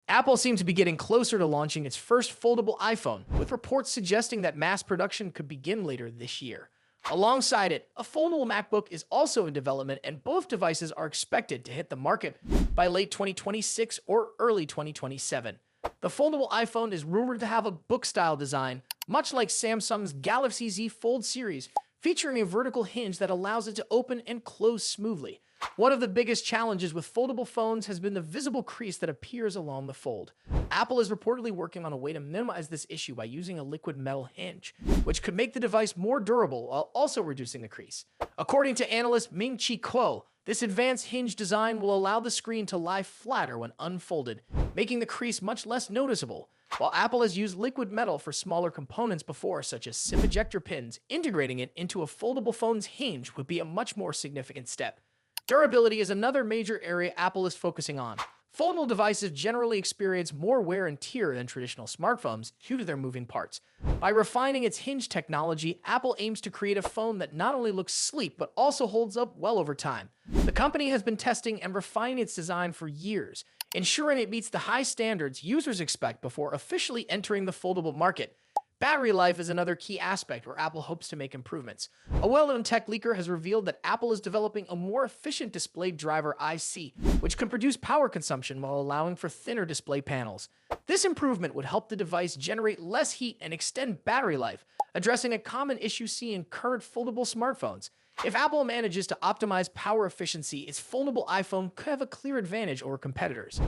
Apple seems to be getting closer to launching its first foldable iPhone, with reports suggesting that mass production could begin later this year. Alongside it, a foldable MacBook is also in development, and both devices are expected to hit the market by late 2026 or early 2027. The foldable iPhone is rumored to have a book-style design, much like Samsung's Galaxy Z Fold series, featuring a vertical hinge that allows it to open and close smoothly. One of the biggest challenges with foldable phones has been the visible crease that appears along the fold. Apple is reportedly working on a way to minimize this issue by using a liquid metal hinge, which could make the device more durable while also reducing the crease. According to analyst Ming-Chi Kuo, this advanced hinge design will allow the screen to lie flatter when unfolded, making the crease much less noticeable. While Apple has used liquid metal for smaller components before, such as SIM ejector pins, integrating it into a foldable phone's hinge would be a much more significant step. Durability is another major area Apple is focusing on. Foldable devices generally experience more wear and tear than traditional smartphones due to their moving parts. By refining its hinge technology, Apple aims to create a phone that not only looks sleek but also holds up well over time. The company has been testing and refining its design for years, ensuring it meets the high standards users expect before officially entering the foldable market. Battery life is another key aspect where Apple hopes to make improvements. A well-known tech leaker has revealed that Apple is developing a more efficient display driver IC, which can produce power consumption while allowing for thinner display panels. This improvement would help the device generate less heat and extend battery life, addressing a common issue seen in current foldable smartphones. If Apple manages to optimize power efficiency, its foldable iPhone could have a clear advantage over competitors.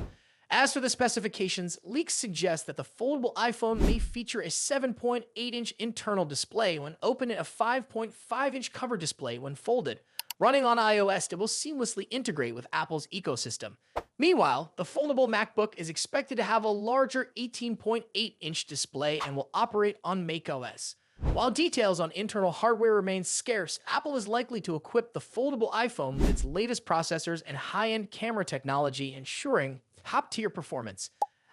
As for the specifications, leaks suggest that the foldable iPhone may feature a 7.8-inch internal display when open and a 5.5-inch cover display when folded. Running on iOS, it will seamlessly integrate with Apple's ecosystem. Meanwhile, the foldable MacBook is expected to have a larger 18.8-inch display and will operate on macOS. While details on internal hardware remain scarce, Apple is likely to equip the foldable iPhone with its latest processors and high-end camera technology, ensuring top-tier performance.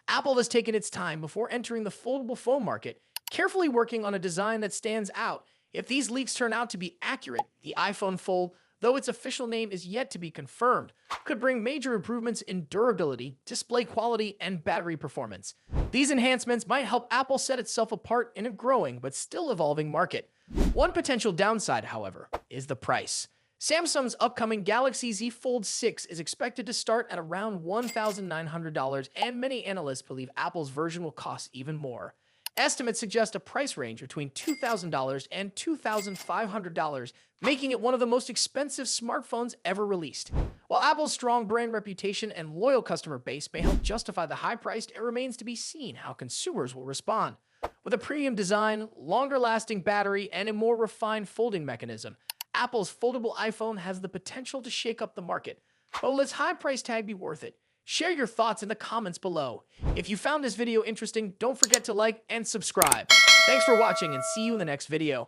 Apple has taken its time before entering the foldable phone market, carefully working on a design that stands out. If these leaks turn out to be accurate, the iPhone Fold, though its official name is yet to be confirmed, could bring major improvements in durability, display quality, and battery performance. These enhancements might help Apple set itself apart in a growing but still evolving market. One potential downside, however, is the price. Samsung's upcoming Galaxy Z Fold 6 is expected to start at around $1,900, and many analysts believe Apple's version will cost even more. Estimates suggest a price range between $2,000 and $2,500, making it one of the most expensive smartphones ever released. While Apple's strong brand reputation and loyal customer base may help justify the high price, it remains to be seen how consumers will respond. With a premium design, longer-lasting battery, and a more refined folding mechanism, Apple's foldable iPhone has the potential to shake up the market. But will its high price tag be worth it? Share your thoughts in the comments below. If you found this video interesting, don't forget to like and subscribe. Thanks for watching and see you in the next video.